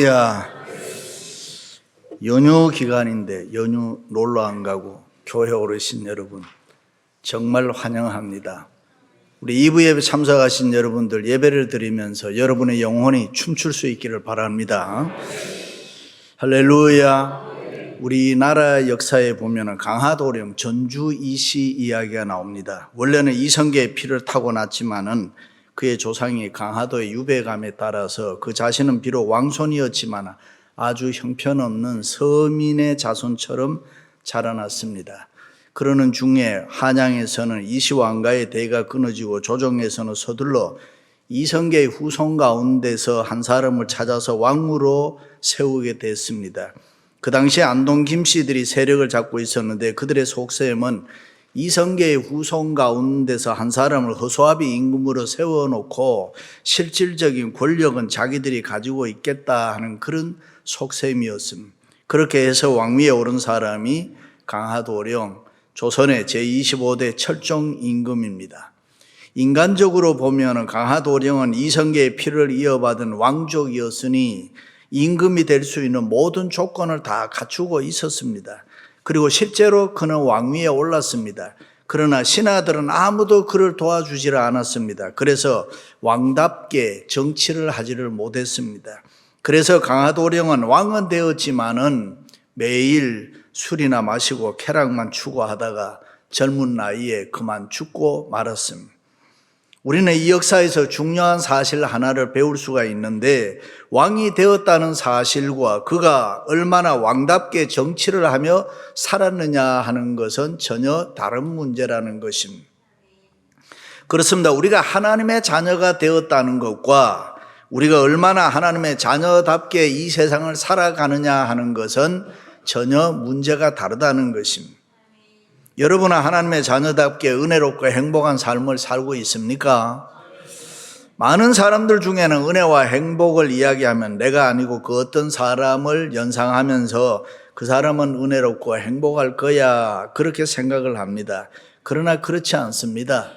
할렐루야. 연휴 기간인데 연휴 놀러 안 가고 교회 오르신 여러분 정말 환영합니다. 우리 2부 예배 참석하신 여러분들 예배를 드리면서 여러분의 영혼이 춤출 수 있기를 바랍니다. 할렐루야. 우리나라 역사에 보면 강화도령 전주 이시 이야기가 나옵니다. 원래는 이성계의 피를 타고 났지만은 그의 조상이 강화도의 유배감에 따라서 그 자신은 비록 왕손이었지만 아주 형편없는 서민의 자손처럼 자라났습니다. 그러는 중에 한양에서는 이시왕가의 대가 끊어지고 조정에서는 서둘러 이성계의 후손 가운데서 한 사람을 찾아서 왕으로 세우게 됐습니다. 그 당시에 안동 김씨들이 세력을 잡고 있었는데 그들의 속셈은 이성계의 후손 가운데서 한 사람을 허수아비 임금으로 세워놓고 실질적인 권력은 자기들이 가지고 있겠다 하는 그런 속셈이었습니다. 그렇게 해서 왕위에 오른 사람이 강화도령 조선의 제25대 철종 임금입니다. 인간적으로 보면 강화도령은 이성계의 피를 이어받은 왕족이었으니 임금이 될 수 있는 모든 조건을 다 갖추고 있었습니다. 그리고 실제로 그는 왕위에 올랐습니다. 그러나 신하들은 아무도 그를 도와주지를 않았습니다. 그래서 왕답게 정치를 하지를 못했습니다. 그래서 강화도령은 왕은 되었지만은 매일 술이나 마시고 쾌락만 추구하다가 젊은 나이에 그만 죽고 말았습니다. 우리는 이 역사에서 중요한 사실 하나를 배울 수가 있는데 왕이 되었다는 사실과 그가 얼마나 왕답게 정치를 하며 살았느냐 하는 것은 전혀 다른 문제라는 것입니다. 그렇습니다. 우리가 하나님의 자녀가 되었다는 것과 우리가 얼마나 하나님의 자녀답게 이 세상을 살아가느냐 하는 것은 전혀 문제가 다르다는 것입니다. 여러분은 하나님의 자녀답게 은혜롭고 행복한 삶을 살고 있습니까? 많은 사람들 중에는 은혜와 행복을 이야기하면 내가 아니고 그 어떤 사람을 연상하면서 그 사람은 은혜롭고 행복할 거야 그렇게 생각을 합니다. 그러나 그렇지 않습니다.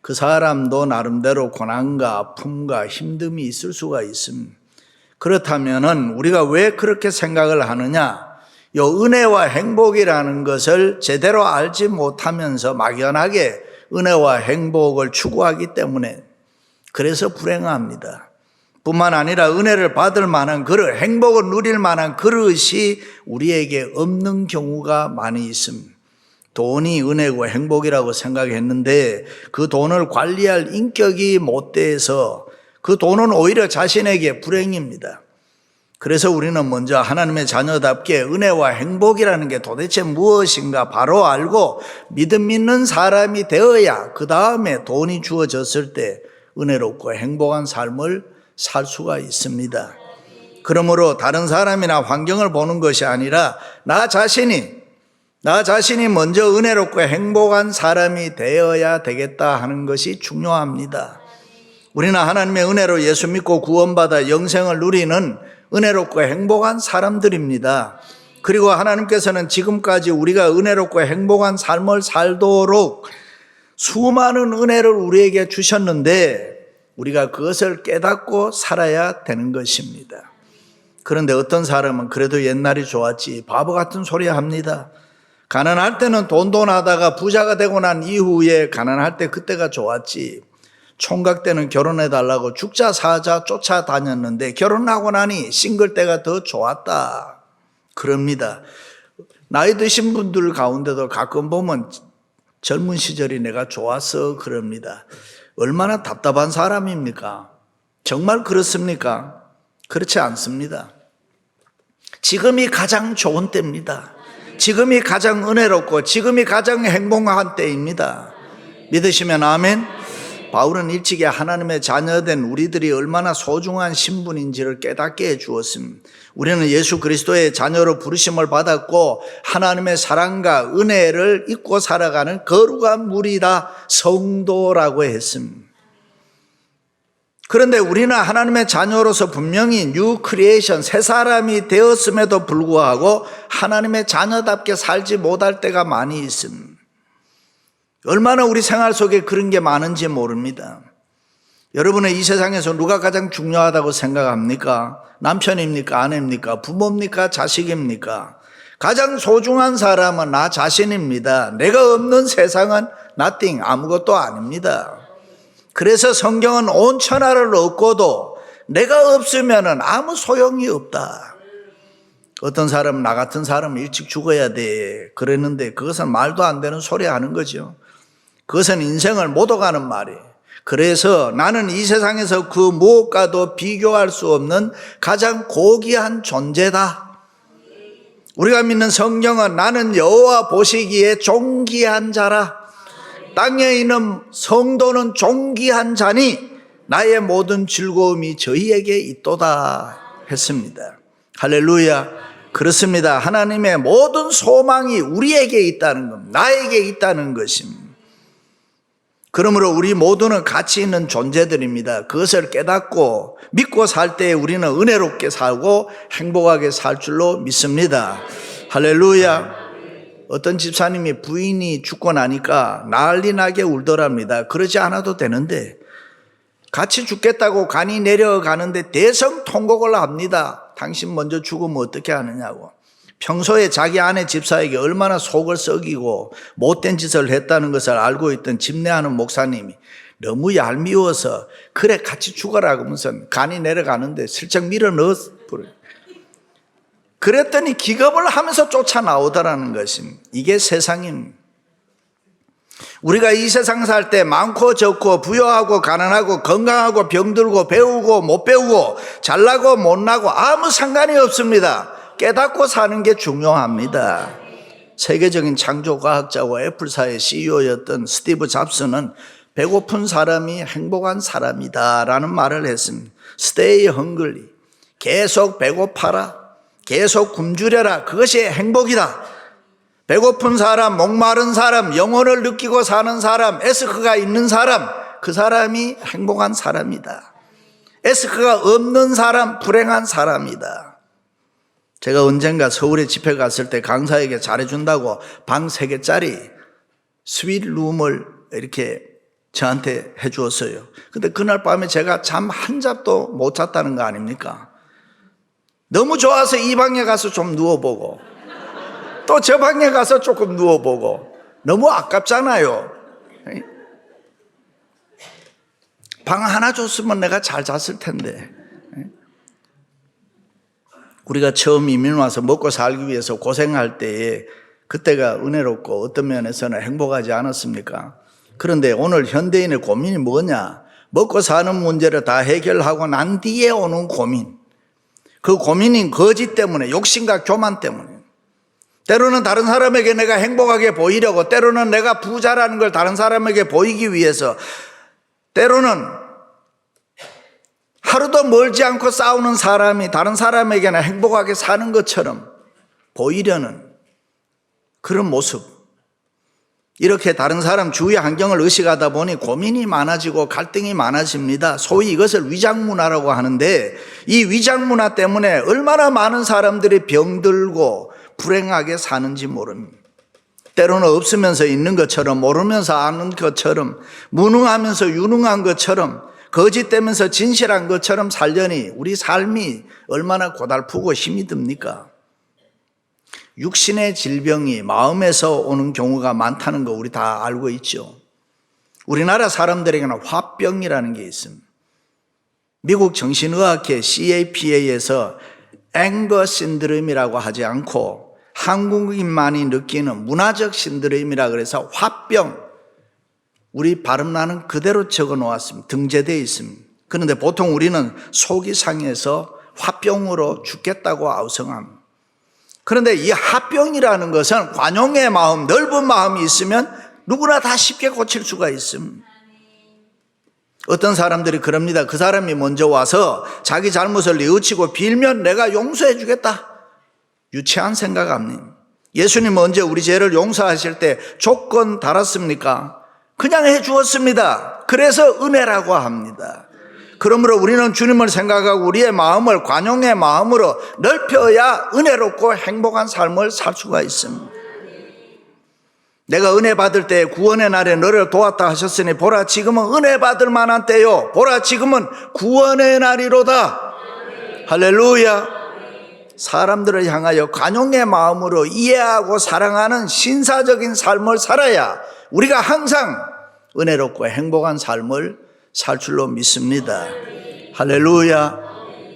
그 사람도 나름대로 고난과 아픔과 힘듦이 있을 수가 있습니다. 그렇다면 우리가 왜 그렇게 생각을 하느냐? 요 은혜와 행복이라는 것을 제대로 알지 못하면서 막연하게 은혜와 행복을 추구하기 때문에 그래서 불행합니다. 뿐만 아니라 은혜를 받을 만한 그릇, 행복을 누릴 만한 그릇이 우리에게 없는 경우가 많이 있습니다. 돈이 은혜고 행복이라고 생각했는데 그 돈을 관리할 인격이 못 돼서 그 돈은 오히려 자신에게 불행입니다. 그래서 우리는 먼저 하나님의 자녀답게 은혜와 행복이라는 게 도대체 무엇인가 바로 알고 믿음 있는 사람이 되어야 그 다음에 돈이 주어졌을 때 은혜롭고 행복한 삶을 살 수가 있습니다. 그러므로 다른 사람이나 환경을 보는 것이 아니라 나 자신이 먼저 은혜롭고 행복한 사람이 되어야 되겠다 하는 것이 중요합니다. 우리는 하나님의 은혜로 예수 믿고 구원받아 영생을 누리는 은혜롭고 행복한 사람들입니다. 그리고 하나님께서는 지금까지 우리가 은혜롭고 행복한 삶을 살도록 수많은 은혜를 우리에게 주셨는데 우리가 그것을 깨닫고 살아야 되는 것입니다. 그런데 어떤 사람은 그래도 옛날이 좋았지 바보 같은 소리 합니다. 가난할 때는 돈 하다가 부자가 되고 난 이후에 가난할 때 그때가 좋았지. 총각 때는 결혼해달라고 죽자 사자 쫓아다녔는데 결혼하고 나니 싱글 때가 더 좋았다. 그럽니다. 나이 드신 분들 가운데도 가끔 보면 젊은 시절이 내가 좋았어 그럽니다. 얼마나 답답한 사람입니까? 정말 그렇습니까? 그렇지 않습니다. 지금이 가장 좋은 때입니다. 지금이 가장 은혜롭고 지금이 가장 행복한 때입니다. 믿으시면 아멘. 바울은 일찍이 하나님의 자녀된 우리들이 얼마나 소중한 신분인지를 깨닫게 해주었습니다. 우리는 예수 그리스도의 자녀로 부르심을 받았고 하나님의 사랑과 은혜를 잊고 살아가는 거룩한 무리다 성도라고 했습니다. 그런데 우리는 하나님의 자녀로서 분명히 뉴 크리에이션 새 사람이 되었음에도 불구하고 하나님의 자녀답게 살지 못할 때가 많이 있습니다. 얼마나 우리 생활 속에 그런 게 많은지 모릅니다. 여러분의 이 세상에서 누가 가장 중요하다고 생각합니까? 남편입니까? 아내입니까? 부모입니까? 자식입니까? 가장 소중한 사람은 나 자신입니다. 내가 없는 세상은 nothing, 아무것도 아닙니다. 그래서 성경은 온 천하를 얻고도 내가 없으면 아무 소용이 없다. 어떤 사람은 나 같은 사람은 일찍 죽어야 돼 그랬는데 그것은 말도 안 되는 소리 하는 거죠. 그것은 인생을 못 오가는 말이에요. 그래서 나는 이 세상에서 그 무엇과도 비교할 수 없는 가장 고귀한 존재다. 우리가 믿는 성경은 나는 여호와 보시기에 존귀한 자라. 땅에 있는 성도는 존귀한 자니 나의 모든 즐거움이 저희에게 있도다 했습니다. 할렐루야. 그렇습니다. 하나님의 모든 소망이 우리에게 있다는 겁니다. 나에게 있다는 것입니다. 그러므로 우리 모두는 가치 있는 존재들입니다. 그것을 깨닫고 믿고 살 때 우리는 은혜롭게 살고 행복하게 살 줄로 믿습니다. 할렐루야. 어떤 집사님이 부인이 죽고 나니까 난리 나게 울더랍니다. 그러지 않아도 되는데 같이 죽겠다고 간이 내려가는데 대성통곡을 합니다. 당신 먼저 죽으면 어떻게 하느냐고. 평소에 자기 아내 집사에게 얼마나 속을 썩이고 못된 짓을 했다는 것을 알고 있던 집례하는 목사님이 너무 얄미워서 그래 같이 죽어라 하면서 간이 내려가는데 슬쩍 밀어 넣었어요. 그랬더니 기겁을 하면서 쫓아나오더라는 것입니다. 이게 세상입니다. 우리가 이 세상 살 때 많고 적고 부유하고 가난하고 건강하고 병들고 배우고 못 배우고 잘나고 못나고 아무 상관이 없습니다. 깨닫고 사는 게 중요합니다. 세계적인 창조과학자와 애플사의 CEO였던 스티브 잡스는 배고픈 사람이 행복한 사람이다 라는 말을 했습니다. Stay hungry. 계속 배고파라. 계속 굶주려라. 그것이 행복이다. 배고픈 사람, 목마른 사람, 영혼을 느끼고 사는 사람, 에스크가 있는 사람, 그 사람이 행복한 사람이다. 에스크가 없는 사람, 불행한 사람이다. 제가 언젠가 서울에 집회 갔을 때 강사에게 잘해준다고 방 3개짜리 스윗룸을 이렇게 저한테 해주었어요. 근데 그날 밤에 제가 잠 한 잡도 못 잤다는 거 아닙니까? 너무 좋아서 이 방에 가서 좀 누워보고 또 저 방에 가서 조금 누워보고 너무 아깝잖아요. 방 하나 줬으면 내가 잘 잤을 텐데. 우리가 처음 이민 와서 먹고 살기 위해서 고생할 때에 그때가 은혜롭고 어떤 면에서는 행복하지 않았습니까? 그런데 오늘 현대인의 고민이 뭐냐? 먹고 사는 문제를 다 해결하고 난 뒤에 오는 고민. 그 고민인 거짓 때문에, 욕심과 교만 때문에. 때로는 다른 사람에게 내가 행복하게 보이려고, 때로는 내가 부자라는 걸 다른 사람에게 보이기 위해서, 때로는 하루도 멀지 않고 싸우는 사람이 다른 사람에게는 행복하게 사는 것처럼 보이려는 그런 모습. 이렇게 다른 사람 주위 환경을 의식하다 보니 고민이 많아지고 갈등이 많아집니다. 소위 이것을 위장문화라고 하는데 이 위장문화 때문에 얼마나 많은 사람들이 병들고 불행하게 사는지 모릅니다. 때로는 없으면서 있는 것처럼, 모르면서 아는 것처럼, 무능하면서 유능한 것처럼, 거짓되면서 진실한 것처럼 살려니 우리 삶이 얼마나 고달프고 힘이 듭니까? 육신의 질병이 마음에서 오는 경우가 많다는 거 우리 다 알고 있죠. 우리나라 사람들에게는 화병이라는 게 있습니다. 미국 정신의학회 CAPA에서 앵거 신드롬이라고 하지 않고 한국인만이 느끼는 문화적 신드롬이라 그래서 화병, 우리 발음란은 그대로 적어 놓았습니다. 등재되어 있습니다. 그런데 보통 우리는 속이 상해서 화병으로 죽겠다고 아우성합니다. 그런데 이 화병이라는 것은 관용의 마음, 넓은 마음이 있으면 누구나 다 쉽게 고칠 수가 있습니다. 어떤 사람들이 그럽니다. 그 사람이 먼저 와서 자기 잘못을 뉘우치고 빌면 내가 용서해 주겠다. 유치한 생각합니다. 예수님 언제 우리 죄를 용서하실 때 조건 달았습니까? 그냥 해 주었습니다. 그래서 은혜라고 합니다. 그러므로 우리는 주님을 생각하고 우리의 마음을 관용의 마음으로 넓혀야 은혜롭고 행복한 삶을 살 수가 있습니다. 내가 은혜 받을 때 구원의 날에 너를 도왔다 하셨으니 보라 지금은 은혜 받을 만한 때요 보라 지금은 구원의 날이로다. 할렐루야. 사람들을 향하여 관용의 마음으로 이해하고 사랑하는 신사적인 삶을 살아야 우리가 항상 은혜롭고 행복한 삶을 살 줄로 믿습니다. 할렐루야.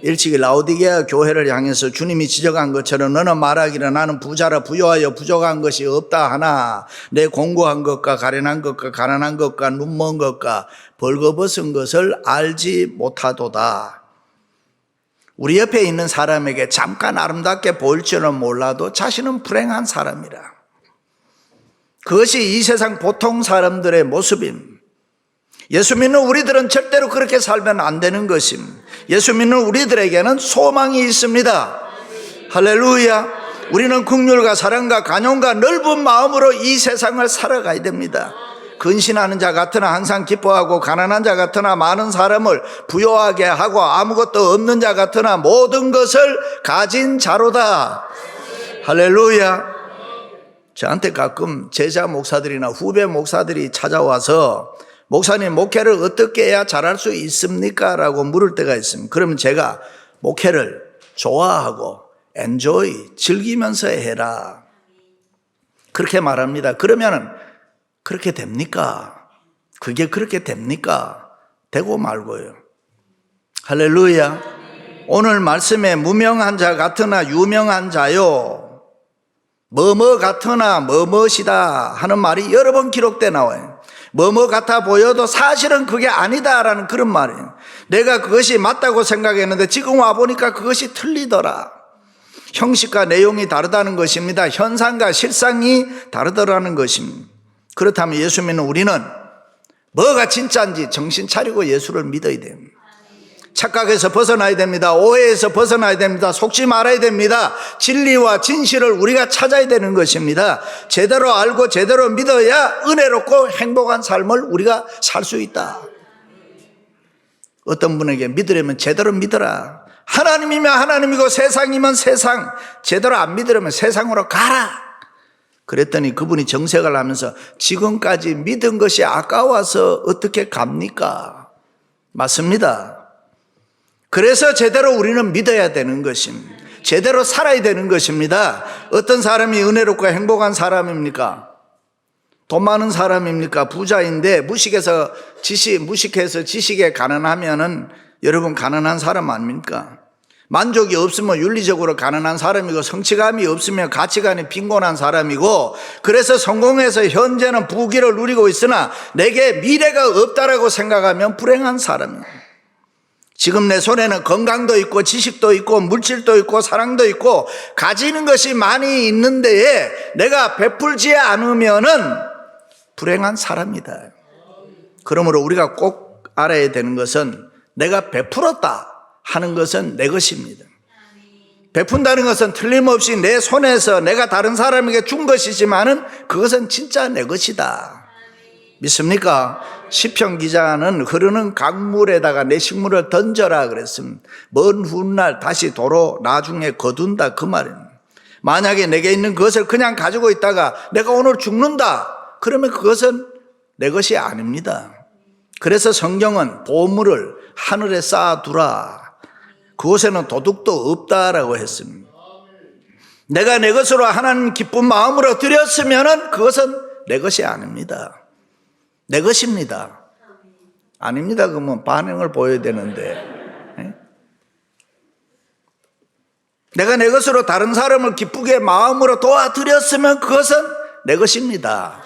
일찍이 라오디게아 교회를 향해서 주님이 지적한 것처럼 너는 말하기를 나는 부자라 부요하여 부족한 것이 없다 하나 내 공고한 것과 가련한 것과 가난한 것과 눈먼 것과 벌거벗은 것을 알지 못하도다. 우리 옆에 있는 사람에게 잠깐 아름답게 보일지는 몰라도 자신은 불행한 사람이라. 그것이 이 세상 보통 사람들의 모습임. 예수 믿는 우리들은 절대로 그렇게 살면 안 되는 것임. 예수 믿는 우리들에게는 소망이 있습니다. 할렐루야. 우리는 긍휼과 사랑과 간용과 넓은 마음으로 이 세상을 살아가야 됩니다. 근신하는 자 같으나 항상 기뻐하고 가난한 자 같으나 많은 사람을 부요하게 하고 아무것도 없는 자 같으나 모든 것을 가진 자로다. 할렐루야. 저한테 가끔 제자 목사들이나 후배 목사들이 찾아와서 목사님 목회를 어떻게 해야 잘할 수 있습니까? 라고 물을 때가 있습니다. 그러면 제가 목회를 좋아하고 enjoy 즐기면서 해라 그렇게 말합니다. 그러면은 그렇게 됩니까? 그게 그렇게 됩니까? 되고 말고요. 할렐루야. 오늘 말씀에 무명한 자 같으나 유명한 자요 뭐뭐 같으나 뭐뭇이다 하는 말이 여러 번 기록돼 나와요. 뭐뭐 같아 보여도 사실은 그게 아니다라는 그런 말이에요. 내가 그것이 맞다고 생각했는데 지금 와보니까 그것이 틀리더라. 형식과 내용이 다르다는 것입니다. 현상과 실상이 다르더라는 것입니다. 그렇다면 예수 믿는 우리는 뭐가 진짜인지 정신 차리고 예수를 믿어야 됩니다. 착각에서 벗어나야 됩니다. 오해에서 벗어나야 됩니다. 속지 말아야 됩니다. 진리와 진실을 우리가 찾아야 되는 것입니다. 제대로 알고 제대로 믿어야 은혜롭고 행복한 삶을 우리가 살 수 있다. 어떤 분에게 믿으려면 제대로 믿어라. 하나님이면 하나님이고 세상이면 세상. 제대로 안 믿으려면 세상으로 가라. 그랬더니 그분이 정색을 하면서 지금까지 믿은 것이 아까워서 어떻게 갑니까? 맞습니다. 그래서 제대로 우리는 믿어야 되는 것입니다. 제대로 살아야 되는 것입니다. 어떤 사람이 은혜롭고 행복한 사람입니까? 돈 많은 사람입니까? 부자인데 무식해서 지식에 가난하면은 여러분 가난한 사람 아닙니까? 만족이 없으면 윤리적으로 가난한 사람이고 성취감이 없으면 가치관이 빈곤한 사람이고 그래서 성공해서 현재는 부귀를 누리고 있으나 내게 미래가 없다라고 생각하면 불행한 사람이에요. 지금 내 손에는 건강도 있고 지식도 있고 물질도 있고 사랑도 있고 가지는 것이 많이 있는데 내가 베풀지 않으면은 불행한 사람이다. 그러므로 우리가 꼭 알아야 되는 것은 내가 베풀었다 하는 것은 내 것입니다. 베푼다는 것은 틀림없이 내 손에서 내가 다른 사람에게 준 것이지만은 그것은 진짜 내 것이다. 믿습니까? 시편 기자는 흐르는 강물에다가 내 식물을 던져라 그랬습니다. 먼 훗날 다시 도로 나중에 거둔다 그 말입니다. 만약에 내게 있는 것을 그냥 가지고 있다가 내가 오늘 죽는다 그러면 그것은 내 것이 아닙니다. 그래서 성경은 보물을 하늘에 쌓아두라. 그곳에는 도둑도 없다라고 했습니다. 내가 내 것으로 하나님 기쁜 마음으로 드렸으면 그것은 내 것이 아닙니다. 내 것입니다. 아닙니다. 그러면 반응을 보여야 되는데. 내가 내 것으로 다른 사람을 기쁘게 마음으로 도와드렸으면 그것은 내 것입니다.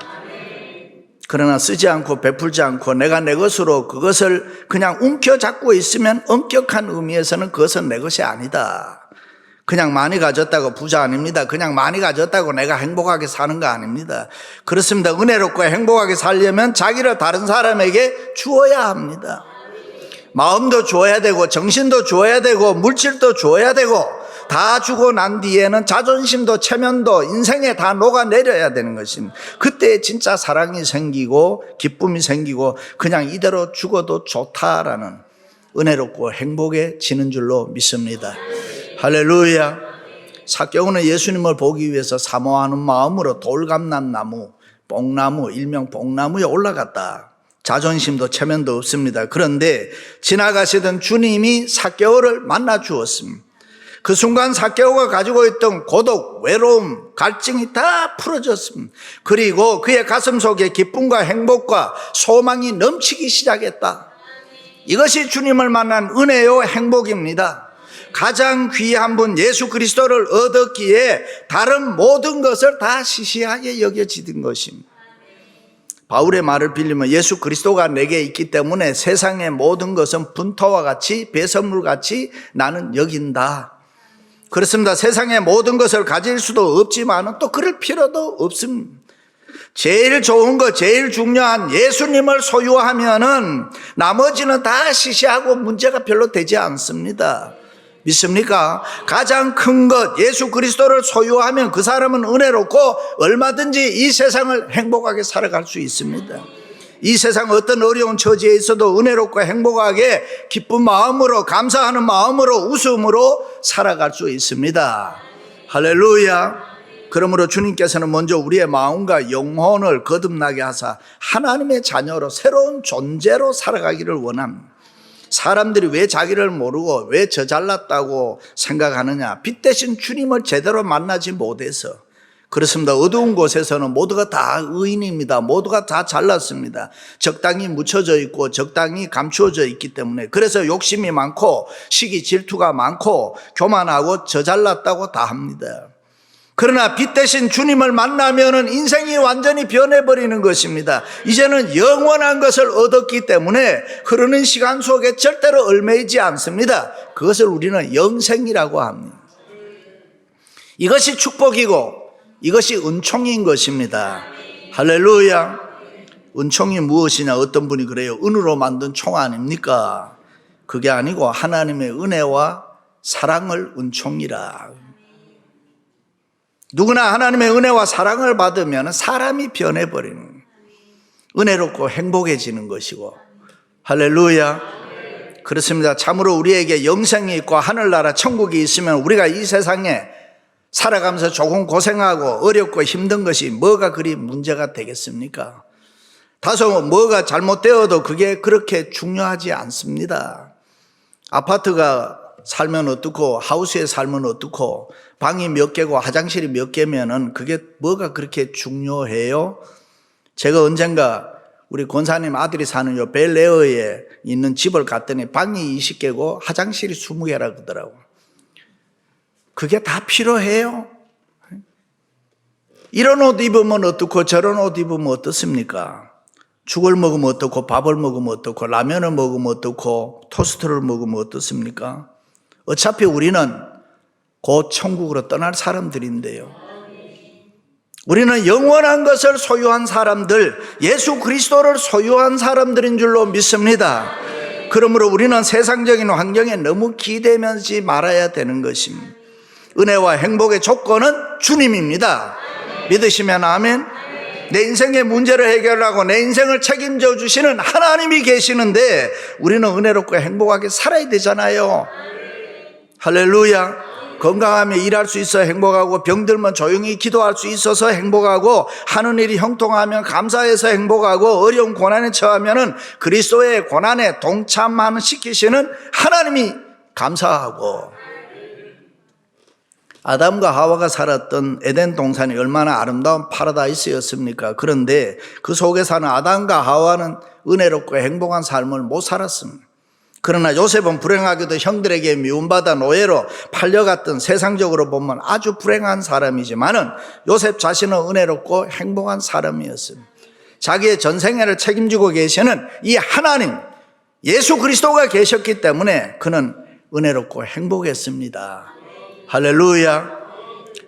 그러나 쓰지 않고 베풀지 않고 내가 내 것으로 그것을 그냥 움켜잡고 있으면 엄격한 의미에서는 그것은 내 것이 아니다. 그냥 많이 가졌다고 부자 아닙니다. 그냥 많이 가졌다고 내가 행복하게 사는 거 아닙니다. 그렇습니다. 은혜롭고 행복하게 살려면 자기를 다른 사람에게 주어야 합니다. 마음도 줘야 되고 정신도 줘야 되고 물질도 줘야 되고 다 주고 난 뒤에는 자존심도 체면도 인생에 다 녹아내려야 되는 것입니다. 그때 진짜 사랑이 생기고 기쁨이 생기고 그냥 이대로 죽어도 좋다라는 은혜롭고 행복해지는 줄로 믿습니다. 할렐루야. 삭개오는 예수님을 보기 위해서 사모하는 마음으로 돌감람나무 뽕나무, 일명 뽕나무에 올라갔다. 자존심도 체면도 없습니다. 그런데 지나가시던 주님이 삭개오를 만나 주었습니다. 그 순간 삭개오가 가지고 있던 고독, 외로움, 갈증이 다 풀어졌습니다. 그리고 그의 가슴 속에 기쁨과 행복과 소망이 넘치기 시작했다. 이것이 주님을 만난 은혜요 행복입니다. 가장 귀한 분 예수 그리스도를 얻었기에 다른 모든 것을 다 시시하게 여겨지던 것입니다. 바울의 말을 빌리면 예수 그리스도가 내게 있기 때문에 세상의 모든 것은 분토와 같이 배설물같이 나는 여긴다. 그렇습니다. 세상의 모든 것을 가질 수도 없지만 또 그럴 필요도 없습니다. 제일 좋은 것, 제일 중요한 예수님을 소유하면은 나머지는 다 시시하고 문제가 별로 되지 않습니다. 믿습니까? 가장 큰 것 예수 그리스도를 소유하면 그 사람은 은혜롭고 얼마든지 이 세상을 행복하게 살아갈 수 있습니다. 이 세상 어떤 어려운 처지에 있어도 은혜롭고 행복하게 기쁜 마음으로 감사하는 마음으로 웃음으로 살아갈 수 있습니다. 할렐루야. 그러므로 주님께서는 먼저 우리의 마음과 영혼을 거듭나게 하사 하나님의 자녀로 새로운 존재로 살아가기를 원합니다. 사람들이 왜 자기를 모르고 왜 저 잘났다고 생각하느냐? 빛 대신 주님을 제대로 만나지 못해서 그렇습니다. 어두운 곳에서는 모두가 다 의인입니다. 모두가 다 잘났습니다. 적당히 묻혀져 있고 적당히 감추어져 있기 때문에 그래서 욕심이 많고 시기 질투가 많고 교만하고 저 잘났다고 다 합니다. 그러나 빛 대신 주님을 만나면은 인생이 완전히 변해버리는 것입니다. 이제는 영원한 것을 얻었기 때문에 흐르는 시간 속에 절대로 얽매이지 않습니다. 그것을 우리는 영생이라고 합니다. 이것이 축복이고 이것이 은총인 것입니다. 할렐루야. 은총이 무엇이냐? 어떤 분이 그래요. 은으로 만든 총 아닙니까? 그게 아니고 하나님의 은혜와 사랑을 은총이라. 누구나 하나님의 은혜와 사랑을 받으면 사람이 변해버리는, 은혜롭고 행복해지는 것이고. 할렐루야. 그렇습니다. 참으로 우리에게 영생이 있고 하늘나라 천국이 있으면 우리가 이 세상에 살아가면서 조금 고생하고 어렵고 힘든 것이 뭐가 그리 문제가 되겠습니까? 다소 뭐가 잘못되어도 그게 그렇게 중요하지 않습니다. 아파트가 살면 어떻고 하우스에 살면 어떻고 방이 몇 개고 화장실이 몇 개면은 그게 뭐가 그렇게 중요해요? 제가 언젠가 우리 권사님 아들이 사는 요 벨에어에 있는 집을 갔더니 방이 20개고 화장실이 20개라 그러더라고. 그게 다 필요해요? 이런 옷 입으면 어떻고 저런 옷 입으면 어떻습니까? 죽을 먹으면 어떻고 밥을 먹으면 어떻고 라면을 먹으면 어떻고 토스트를 먹으면 어떻습니까? 어차피 우리는 곧 천국으로 떠날 사람들인데요. 우리는 영원한 것을 소유한 사람들, 예수 그리스도를 소유한 사람들인 줄로 믿습니다. 그러므로 우리는 세상적인 환경에 너무 기대면서 말아야 되는 것입니다. 은혜와 행복의 조건은 주님입니다. 믿으시면 아멘. 내 인생의 문제를 해결하고 내 인생을 책임져 주시는 하나님이 계시는데 우리는 은혜롭고 행복하게 살아야 되잖아요. 할렐루야. 건강하면 일할 수 있어 행복하고 병들면 조용히 기도할 수 있어서 행복하고 하는 일이 형통하면 감사해서 행복하고 어려운 고난에 처하면 그리스도의 고난에 동참하는 시키시는 하나님이 감사하고. 아담과 하와가 살았던 에덴 동산이 얼마나 아름다운 파라다이스였습니까? 그런데 그 속에 사는 아담과 하와는 은혜롭고 행복한 삶을 못 살았습니다. 그러나 요셉은 불행하게도 형들에게 미움받아 노예로 팔려갔던, 세상적으로 보면 아주 불행한 사람이지만은 요셉 자신은 은혜롭고 행복한 사람이었습니다. 자기의 전생애를 책임지고 계시는 이 하나님 예수 그리스도가 계셨기 때문에 그는 은혜롭고 행복했습니다. 할렐루야.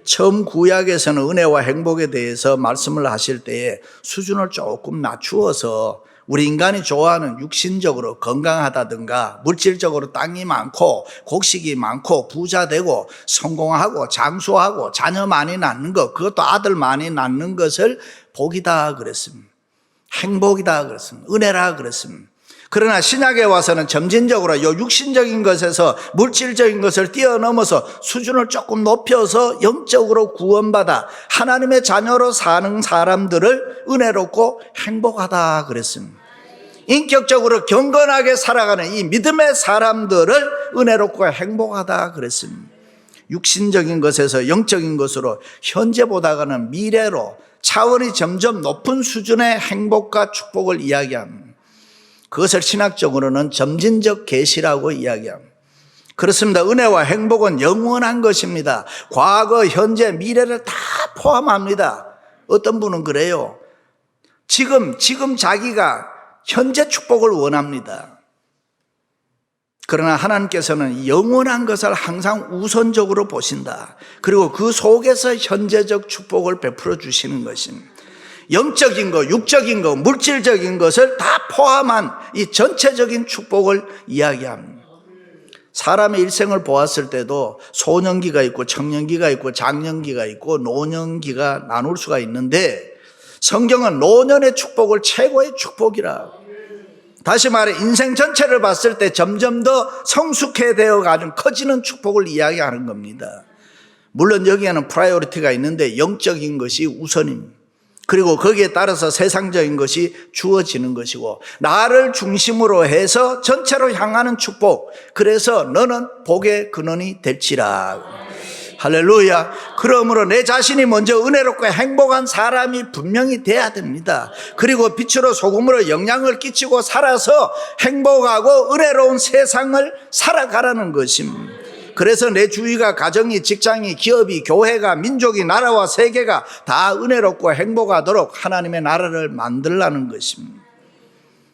처음 구약에서는 은혜와 행복에 대해서 말씀을 하실 때에 수준을 조금 낮추어서 우리 인간이 좋아하는 육신적으로 건강하다든가 물질적으로 땅이 많고 곡식이 많고 부자 되고 성공하고 장수하고 자녀 많이 낳는 것, 그것도 아들 많이 낳는 것을 복이다 그랬습니다. 행복이다 그랬습니다. 은혜라 그랬습니다. 그러나 신약에 와서는 점진적으로 요 육신적인 것에서 물질적인 것을 뛰어넘어서 수준을 조금 높여서 영적으로 구원받아 하나님의 자녀로 사는 사람들을 은혜롭고 행복하다 그랬습니다. 인격적으로 경건하게 살아가는 이 믿음의 사람들을 은혜롭고 행복하다 그랬습니다. 육신적인 것에서 영적인 것으로 현재보다는 미래로 차원이 점점 높은 수준의 행복과 축복을 이야기합니다. 그것을 신학적으로는 점진적 계시라고 이야기합니다. 그렇습니다. 은혜와 행복은 영원한 것입니다. 과거, 현재, 미래를 다 포함합니다. 어떤 분은 그래요. 지금 자기가 현재 축복을 원합니다. 그러나 하나님께서는 영원한 것을 항상 우선적으로 보신다. 그리고 그 속에서 현재적 축복을 베풀어 주시는 것입니다. 영적인 것, 육적인 것, 물질적인 것을 다 포함한 이 전체적인 축복을 이야기합니다. 사람의 일생을 보았을 때도 소년기가 있고 청년기가 있고 장년기가 있고 노년기가 나눌 수가 있는데 성경은 노년의 축복을 최고의 축복이라. 다시 말해 인생 전체를 봤을 때 점점 더 성숙해 되어가는 커지는 축복을 이야기하는 겁니다. 물론 여기에는 프라이어리티가 있는데 영적인 것이 우선입니다. 그리고 거기에 따라서 세상적인 것이 주어지는 것이고 나를 중심으로 해서 전체로 향하는 축복. 그래서 너는 복의 근원이 될지라. 할렐루야. 그러므로 내 자신이 먼저 은혜롭고 행복한 사람이 분명히 돼야 됩니다. 그리고 빛으로 소금으로 영향을 끼치고 살아서 행복하고 은혜로운 세상을 살아가라는 것입니다. 그래서 내 주위가 가정이, 직장이, 기업이, 교회가, 민족이, 나라와 세계가 다 은혜롭고 행복하도록 하나님의 나라를 만들라는 것입니다.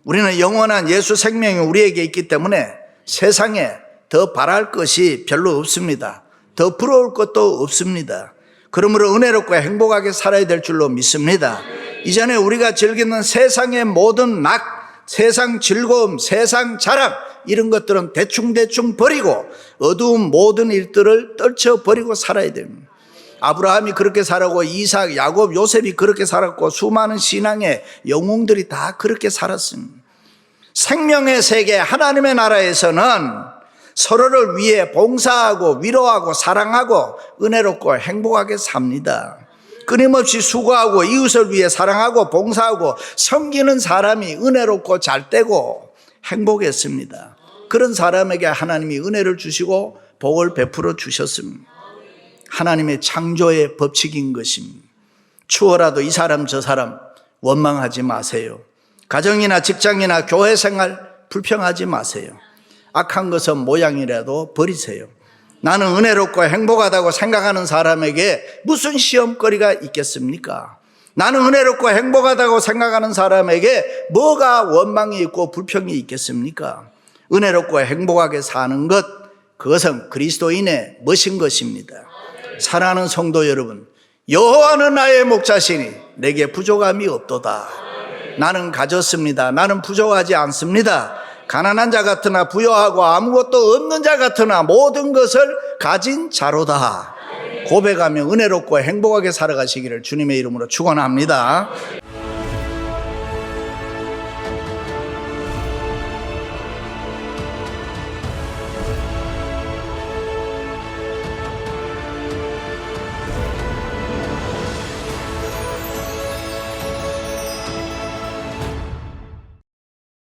우리는 영원한 예수 생명이 우리에게 있기 때문에 세상에 더 바랄 것이 별로 없습니다. 더 부러울 것도 없습니다. 그러므로 은혜롭고 행복하게 살아야 될 줄로 믿습니다. 이전에 우리가 즐기는 세상의 모든 낙, 세상 즐거움, 세상 자랑 이런 것들은 대충 버리고 어두운 모든 일들을 떨쳐버리고 살아야 됩니다. 아브라함이 그렇게 살았고 이삭, 야곱, 요셉이 그렇게 살았고 수많은 신앙의 영웅들이 다 그렇게 살았습니다. 생명의 세계 하나님의 나라에서는 서로를 위해 봉사하고 위로하고 사랑하고 은혜롭고 행복하게 삽니다. 끊임없이 수고하고 이웃을 위해 사랑하고 봉사하고 섬기는 사람이 은혜롭고 잘되고 행복했습니다. 그런 사람에게 하나님이 은혜를 주시고 복을 베풀어 주셨습니다. 하나님의 창조의 법칙인 것입니다. 추워라도 이 사람 저 사람 원망하지 마세요. 가정이나 직장이나 교회 생활 불평하지 마세요. 악한 것은 모양이라도 버리세요. 나는 은혜롭고 행복하다고 생각하는 사람에게 무슨 시험거리가 있겠습니까? 나는 은혜롭고 행복하다고 생각하는 사람에게 뭐가 원망이 있고 불평이 있겠습니까? 은혜롭고 행복하게 사는 것, 그것은 그리스도인의 멋인 것입니다. 사랑하는 성도 여러분, 여호와는 나의 목자시니 내게 부족함이 없도다. 나는 가졌습니다. 나는 부족하지 않습니다. 가난한 자 같으나 부요하고 아무것도 없는 자 같으나 모든 것을 가진 자로다. 고백하며 은혜롭고 행복하게 살아가시기를 주님의 이름으로 축원합니다.